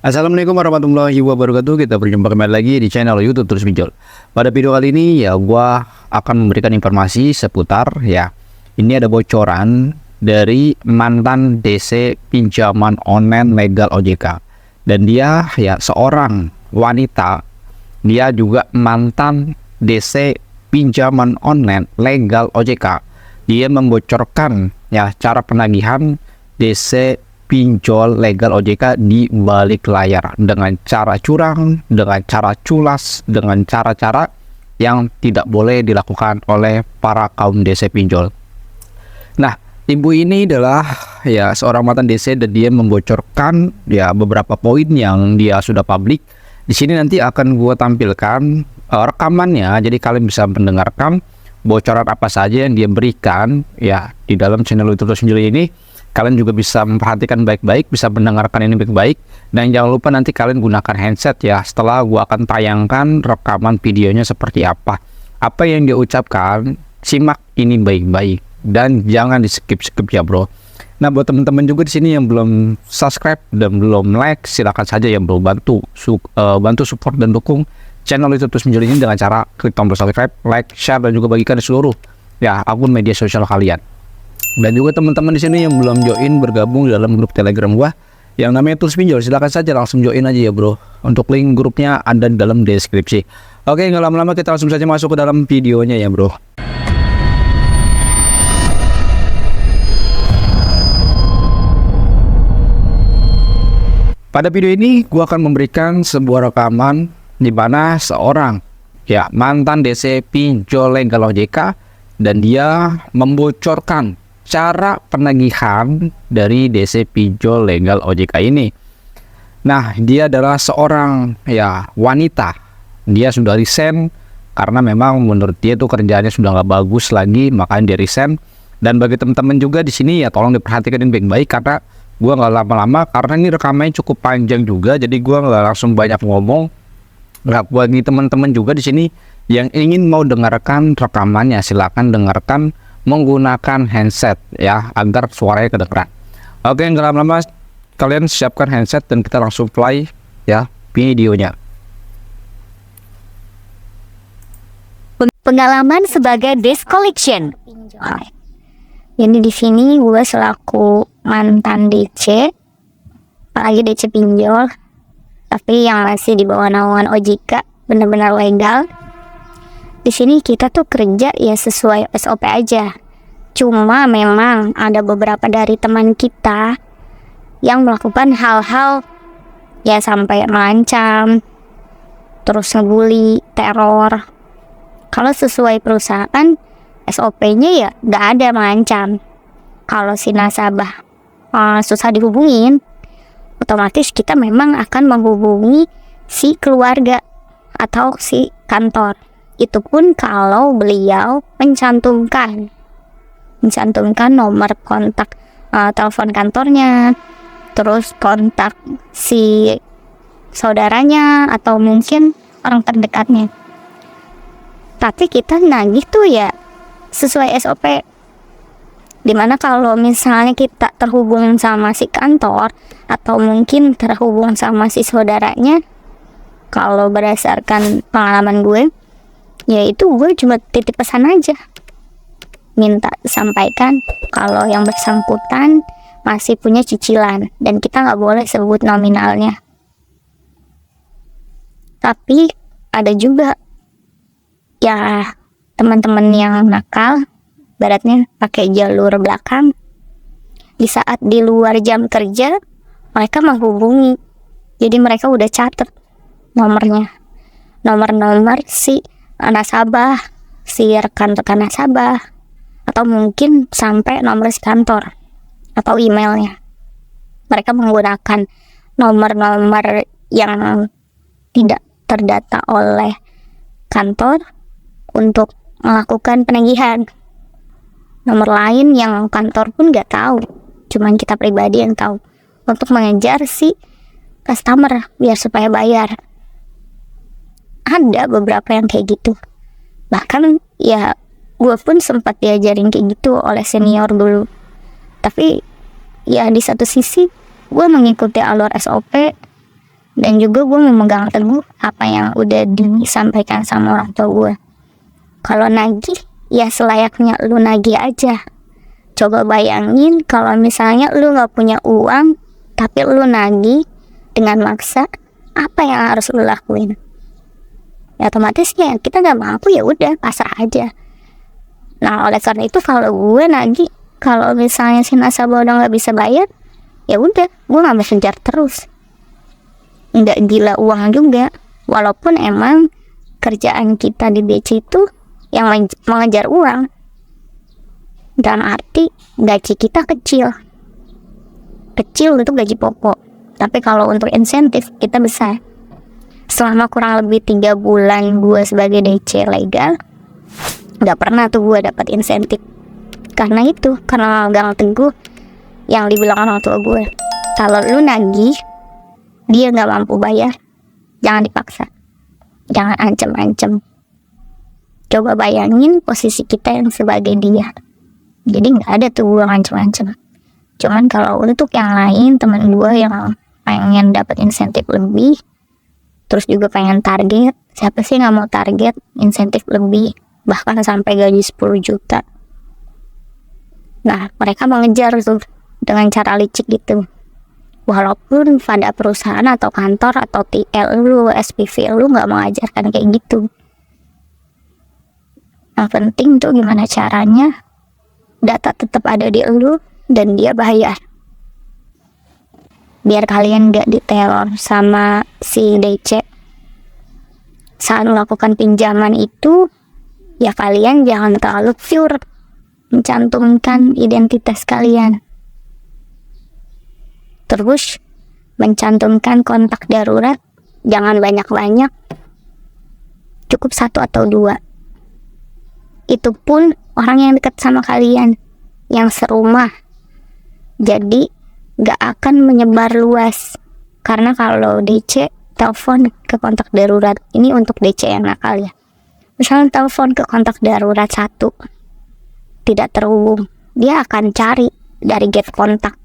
Assalamualaikum warahmatullahi wabarakatuh. Kita berjumpa kembali lagi di channel YouTube Terus Pinjol. Pada video kali ini ya gua akan memberikan informasi seputar ya. Ini ada bocoran dari mantan DC pinjaman online legal OJK. Dan dia ya seorang wanita. Dia juga mantan DC pinjaman online legal OJK. Dia membocorkan ya cara penagihan DC pinjol legal OJK di balik layar dengan cara curang, dengan cara culas, dengan cara-cara yang tidak boleh dilakukan oleh para kaum DC pinjol. Nah, ibu ini adalah ya seorang mantan DC dan dia membocorkan ya beberapa poin yang dia sudah publik. Di sini nanti akan gue tampilkan rekamannya, jadi kalian bisa mendengarkan bocoran apa saja yang dia berikan ya di dalam channel YouTube Terus Pinjol ini. Kalian juga bisa memperhatikan baik-baik, bisa mendengarkan ini baik-baik, dan jangan lupa nanti kalian gunakan handset ya. Setelah gua akan tayangkan rekaman videonya seperti apa yang dia ucapkan, simak ini baik-baik dan jangan di skip ya bro. Nah, buat teman-teman juga di sini yang belum subscribe dan belum like, silakan saja ya bro, bantu support dan dukung channel YouTube Terus Pinjol ini dengan cara klik tombol subscribe, like, share, dan juga bagikan di seluruh ya akun media sosial kalian. Dan juga teman-teman di sini yang belum join bergabung dalam grup Telegram gua yang namanya Terus Pinjol, silakan saja langsung join aja ya bro. Untuk link grupnya ada di dalam deskripsi. Oke, nggak lama-lama kita langsung saja masuk ke dalam videonya ya bro. Pada video ini gua akan memberikan sebuah rekaman di mana seorang ya mantan DC pinjol legal OJK dan dia membocorkan cara penagihan dari DC pinjol legal OJK ini. Nah, dia adalah seorang ya wanita. Dia sudah resign karena memang menurut dia tuh kerjaannya sudah nggak bagus lagi, makanya dia resign. Dan bagi teman-teman juga di sini ya tolong diperhatikan baik-baik karena gua nggak lama-lama, karena ini rekamannya cukup panjang juga, jadi gua nggak langsung banyak ngomong. Nah, buat teman-teman juga di sini yang ingin mau dengarkan rekamannya, silakan dengarkan menggunakan handset ya agar suaranya kedengeran. Oke, nggak lama-lama kalian siapkan handset dan kita langsung play ya videonya. Pengalaman sebagai desk collection. Jadi di sini gue selaku mantan DC, apalagi DC pinjol, tapi yang masih di bawah naungan OJK, benar-benar legal. Di sini kita tuh kerja ya sesuai SOP aja. Cuma memang ada beberapa dari teman kita yang melakukan hal-hal ya sampai mengancam, terus ngebully, teror. Kalau sesuai perusahaan, SOP-nya ya gak ada mengancam. Kalau si nasabah susah dihubungin, otomatis kita memang akan menghubungi si keluarga atau si kantor. Itu pun kalau beliau mencantumkan nomor kontak telepon kantornya, terus kontak si saudaranya atau mungkin orang terdekatnya. Tapi kita nagih tuh ya sesuai SOP. Dimana kalau misalnya kita terhubung sama si kantor atau mungkin terhubung sama si saudaranya, kalau berdasarkan pengalaman gue, yaitu gue cuma titip pesan aja, minta sampaikan kalau yang bersangkutan masih punya cicilan dan kita nggak boleh sebut nominalnya. Tapi ada juga ya teman-teman yang nakal, baratnya pakai jalur belakang. Di saat di luar jam kerja mereka menghubungi, jadi mereka udah catat nomornya, nomor si nasabah, si rekan-rekan nasabah, atau mungkin sampai nomor si kantor atau emailnya. Mereka menggunakan nomor-nomor yang tidak terdata oleh kantor untuk melakukan penagihan. Nomor lain yang kantor pun nggak tahu, cuman kita pribadi yang tahu, untuk mengejar si customer biar supaya bayar. Ada beberapa yang kayak gitu. Bahkan ya gue pun sempat diajarin kayak gitu oleh senior dulu. Tapi ya di satu sisi gue mengikuti alur SOP Dan juga gue memegang teguh apa yang udah disampaikan sama orang tua gue. Kalau nagih, ya selayaknya lu nagih aja. Coba bayangin kalau misalnya lu gak punya uang, tapi lu nagih dengan maksa, apa yang harus lu lakuin? Ya otomatis ya kita gak mampu, ya udah pasrah aja. Nah oleh karena itu kalau gue nagih, kalau misalnya si nasabah udah gak bisa bayar, ya udah gue gak bisa kejar terus. Nggak gila uang juga, walaupun emang kerjaan kita di DC itu yang mengejar uang, dalam arti gaji kita kecil untuk gaji pokok, tapi kalau untuk insentif kita besar. Selama kurang lebih 3 bulan gue sebagai DC legal, nggak pernah tuh gue dapat insentif. Karena megang teguh yang dibilang orang tua gue, kalau lu nagih dia nggak mampu bayar, jangan dipaksa, jangan ancem-ancem. Coba bayangin posisi kita yang sebagai dia. Jadi nggak ada tuh gue ngancem-ngancem. Cuman kalau untuk yang lain, temen gue yang pengen dapat insentif lebih, terus juga pengen target, siapa sih nggak mau target insentif lebih, bahkan sampai gaji 10 juta. Nah mereka mengejar tuh dengan cara licik gitu. Walaupun pada perusahaan atau kantor atau TL lu, SPV lu nggak mengajarkan kayak gitu. Yang penting tuh gimana caranya data tetap ada di lu dan dia bayar. Biar kalian nggak diteror sama si DC. Saat melakukan pinjaman itu, ya kalian jangan terlalu pure mencantumkan identitas kalian. Terus mencantumkan kontak darurat, jangan banyak-banyak, cukup 1 atau 2. Itu pun orang yang dekat sama kalian, yang serumah. Jadi gak akan menyebar luas. Karena kalau DC telepon ke kontak darurat, ini untuk DC yang nakal ya. Misalnya telepon ke kontak darurat 1, tidak terhubung, dia akan cari dari get kontak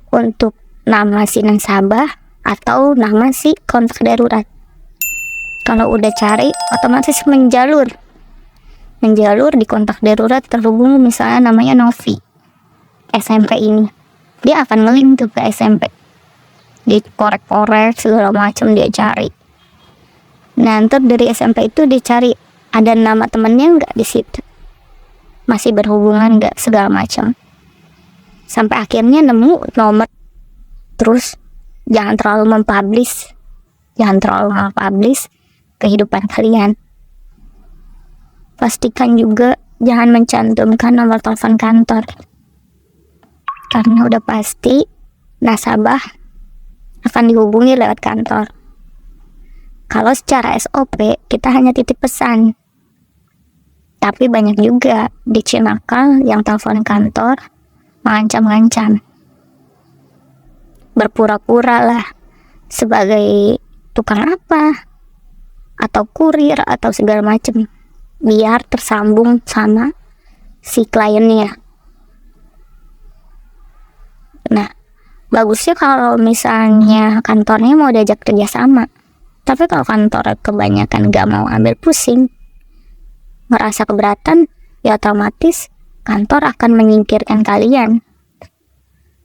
untuk nama si nasabah atau nama si kontak darurat. Kalau udah cari, otomatis menjalur di kontak darurat terhubung, misalnya namanya Novi SMP ini, dia akan nge-link tuh ke SMP, dia korek-korek segala macam, dia cari. Nah ntar dari SMP itu dia cari ada nama temennya nggak di situ, masih berhubungan nggak, segala macam, sampai akhirnya nemu nomor. Terus jangan terlalu mempublish kehidupan kalian. Pastikan juga jangan mencantumkan nomor telepon kantor, karena udah pasti nasabah akan dihubungi lewat kantor. Kalau secara SOP kita hanya titip pesan, tapi banyak juga DC nakal yang telepon kantor mengancam-ngancam, berpura-pura lah sebagai tukang apa atau kurir atau segala macam, biar tersambung sama si kliennya. Nah bagusnya kalau misalnya kantornya mau diajak kerjasama, tapi kalau kantor kebanyakan gak mau ambil pusing, merasa keberatan, ya otomatis kantor akan menyingkirkan kalian,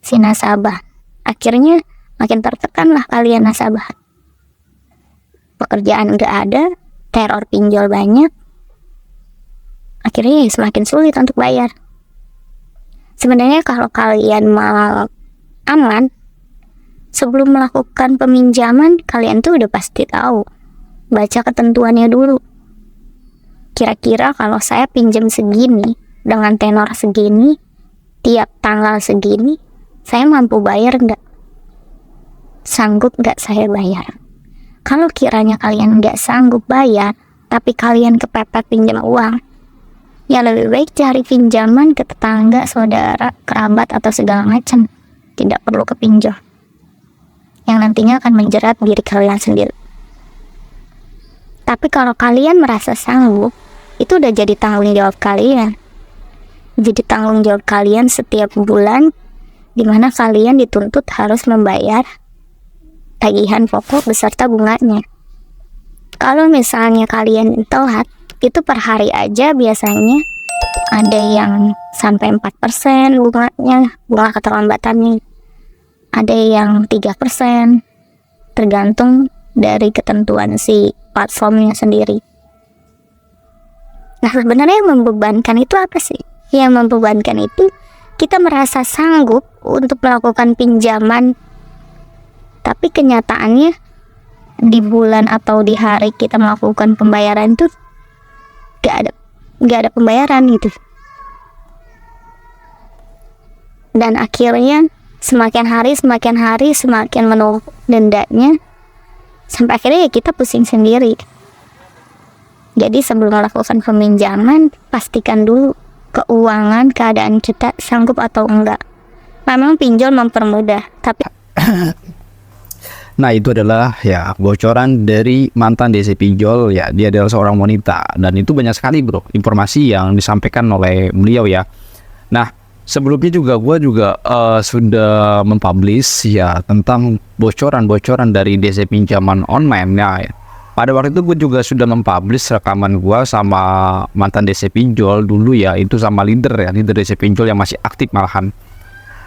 si nasabah. Akhirnya makin tertekan lah kalian nasabah. Pekerjaan udah ada, teror pinjol banyak, akhirnya semakin sulit untuk bayar. Sebenarnya kalau kalian mau aman, sebelum melakukan peminjaman, kalian tuh udah pasti tahu, baca ketentuannya dulu. Kira-kira kalau saya pinjam segini, dengan tenor segini, tiap tanggal segini, saya mampu bayar nggak? Sanggup nggak saya bayar? Kalau kiranya kalian nggak sanggup bayar, tapi kalian kepepet pinjam uang, ya lebih baik cari pinjaman ke tetangga, saudara, kerabat, atau segala macam. Tidak perlu ke pinjol, yang nantinya akan menjerat diri kalian sendiri. Tapi kalau kalian merasa sanggup, itu udah jadi tanggung jawab kalian. Jadi tanggung jawab kalian setiap bulan di mana kalian dituntut harus membayar tagihan pokok beserta bunganya. Kalau misalnya kalian telat, itu per hari aja biasanya ada yang sampai 4% bunganya, bunga keterlambatannya. Ada yang 3%, tergantung dari ketentuan si platformnya sendiri. Nah, sebenarnya yang membebankan itu apa sih? Yang membebankan itu kita merasa sanggup untuk melakukan pinjaman, tapi kenyataannya di bulan atau di hari kita melakukan pembayaran itu gak ada pembayaran gitu. Dan akhirnya semakin hari semakin menumpuk dendanya, sampai akhirnya ya kita pusing sendiri. Jadi sebelum melakukan peminjaman, pastikan dulu keuangan keadaan kita sanggup atau enggak. Memang pinjol mempermudah, tapi Nah, itu adalah ya bocoran dari mantan DC pinjol. Ya, dia adalah seorang wanita dan itu banyak sekali bro informasi yang disampaikan oleh beliau ya. Nah, sebelumnya juga gue sudah mempublish ya tentang bocoran-bocoran dari DC pinjaman online ya. Pada waktu itu gue juga sudah mempublish rekaman gue sama mantan DC pinjol dulu ya, itu sama leader DC pinjol yang masih aktif malahan.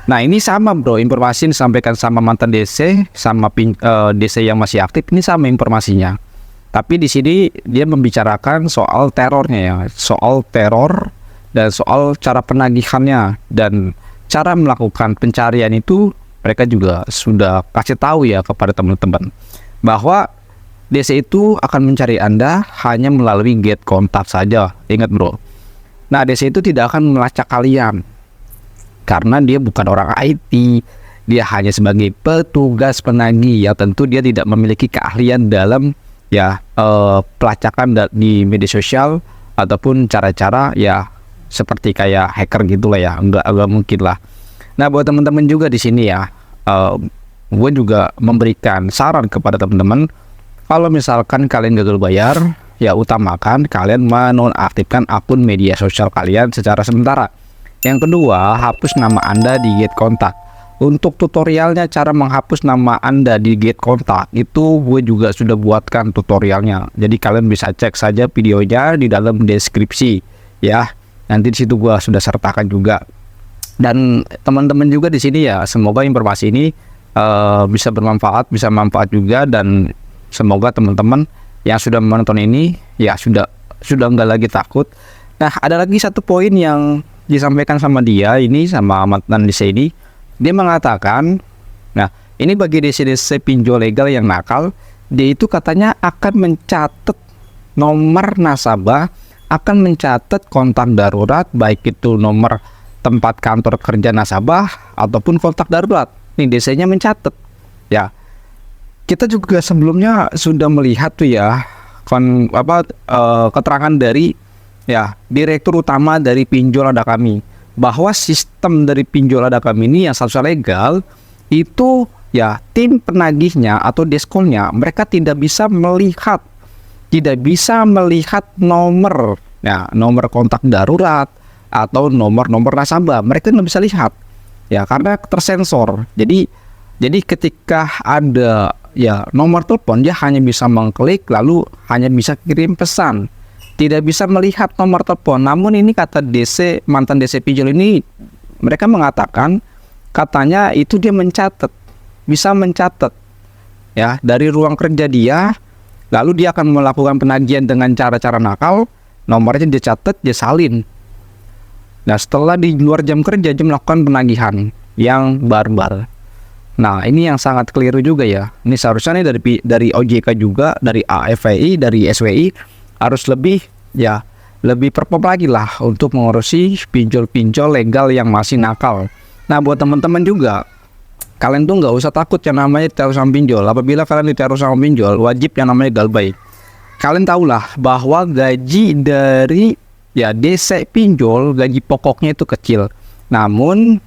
Nah, ini sama bro, informasi yang disampaikan sama mantan DC sama DC yang masih aktif ini sama informasinya. Tapi di sini dia membicarakan soal terornya ya, soal teror dan soal cara penagihannya dan cara melakukan pencarian itu. Mereka juga sudah kasih tahu ya kepada teman-teman bahwa DC itu akan mencari Anda hanya melalui gate kontak saja. Ingat bro. Nah, DC itu tidak akan melacak kalian karena dia bukan orang IT, dia hanya sebagai petugas penagih ya. Tentu dia tidak memiliki keahlian dalam ya pelacakan di media sosial ataupun cara-cara ya seperti kayak hacker gitulah ya, enggak mungkin lah. Nah, buat teman-teman juga di sini ya, gue juga memberikan saran kepada teman-teman, kalau misalkan kalian gagal bayar, ya utamakan kalian menonaktifkan akun media sosial kalian secara sementara. Yang kedua, hapus nama Anda di gate kontak. Untuk tutorialnya cara menghapus nama Anda di gate kontak itu gue juga sudah buatkan tutorialnya. Jadi kalian bisa cek saja videonya di dalam deskripsi ya. Nanti di situ gue sudah sertakan juga. Dan teman-teman juga di sini ya, semoga informasi ini bisa bermanfaat, bisa manfaat juga, dan semoga teman-teman yang sudah menonton ini ya sudah nggak lagi takut. Nah, ada lagi satu poin yang disampaikan sama dia ini, sama mantan DC ini. Dia mengatakan, nah ini bagi DC pinjol legal yang nakal, dia itu katanya akan mencatat nomor nasabah, akan mencatat kontak darurat, baik itu nomor tempat kantor kerja nasabah ataupun kontak darurat. Nih DC-nya mencatat ya. Kita juga sebelumnya sudah melihat tuh ya keterangan dari ya direktur utama dari pinjol ada kami, bahwa sistem dari pinjol ada kami ini yang seharusnya legal itu ya tim penagihnya atau deskolnya mereka tidak bisa melihat nomor ya, nomor kontak darurat atau nomor nasabah, mereka nggak bisa lihat ya karena tersensor. Jadi ketika ada ya nomor telepon, dia hanya bisa mengklik lalu hanya bisa kirim pesan, tidak bisa melihat nomor telepon. Namun ini kata DC, mantan DC pinjol ini, mereka mengatakan katanya itu dia bisa mencatat ya dari ruang kerja dia, lalu dia akan melakukan penagihan dengan cara-cara nakal, nomornya dia catat, dia salin. Nah, setelah di luar jam kerja dia melakukan penagihan yang barbar. Nah, ini yang sangat keliru juga ya. Ini seharusnya nih dari OJK juga, dari AFWI, dari SWI harus lebih perpop lagi lah untuk mengurusi pinjol-pinjol legal yang masih nakal. Nah, buat teman-teman juga, kalian tuh nggak usah takut yang namanya diteror sama pinjol. Apabila kalian diteror sama pinjol, wajib yang namanya galbay. Kalian tahulah bahwa gaji dari ya DC pinjol, gaji pokoknya itu kecil. Namun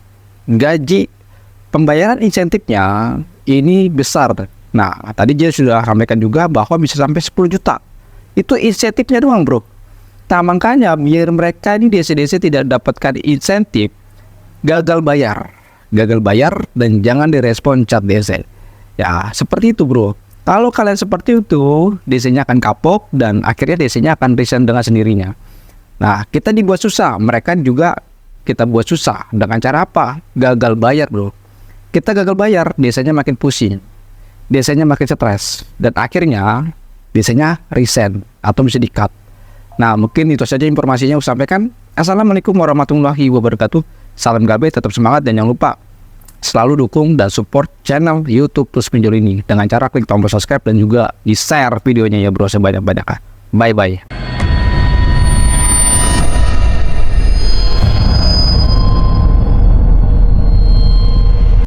gaji pembayaran insentifnya ini besar. Nah, tadi dia sudah sampaikan juga bahwa bisa sampai 10 juta. Itu insentifnya doang bro. Nah, makanya biar mereka ini DC tidak dapatkan insentif, gagal bayar gagal bayar, dan jangan direspon chat DC. Ya, seperti itu bro. Kalau kalian seperti itu, DC-nya akan kapok dan akhirnya DC-nya akan resign dengan sendirinya. Nah, kita dibuat susah, mereka juga kita buat susah. Dengan cara apa? Gagal bayar bro. Kita gagal bayar, DC-nya makin pusing, DC-nya makin stres, dan akhirnya DC-nya resign atau bisa di-cut. Nah, mungkin itu saja informasinya aku sampaikan. Assalamualaikum warahmatullahi wabarakatuh. Salam gabe, tetap semangat, dan jangan lupa selalu dukung dan support channel YouTube Terus Pinjol ini dengan cara klik tombol subscribe dan juga di-share videonya ya bro sebanyak-banyaknya. Bye-bye.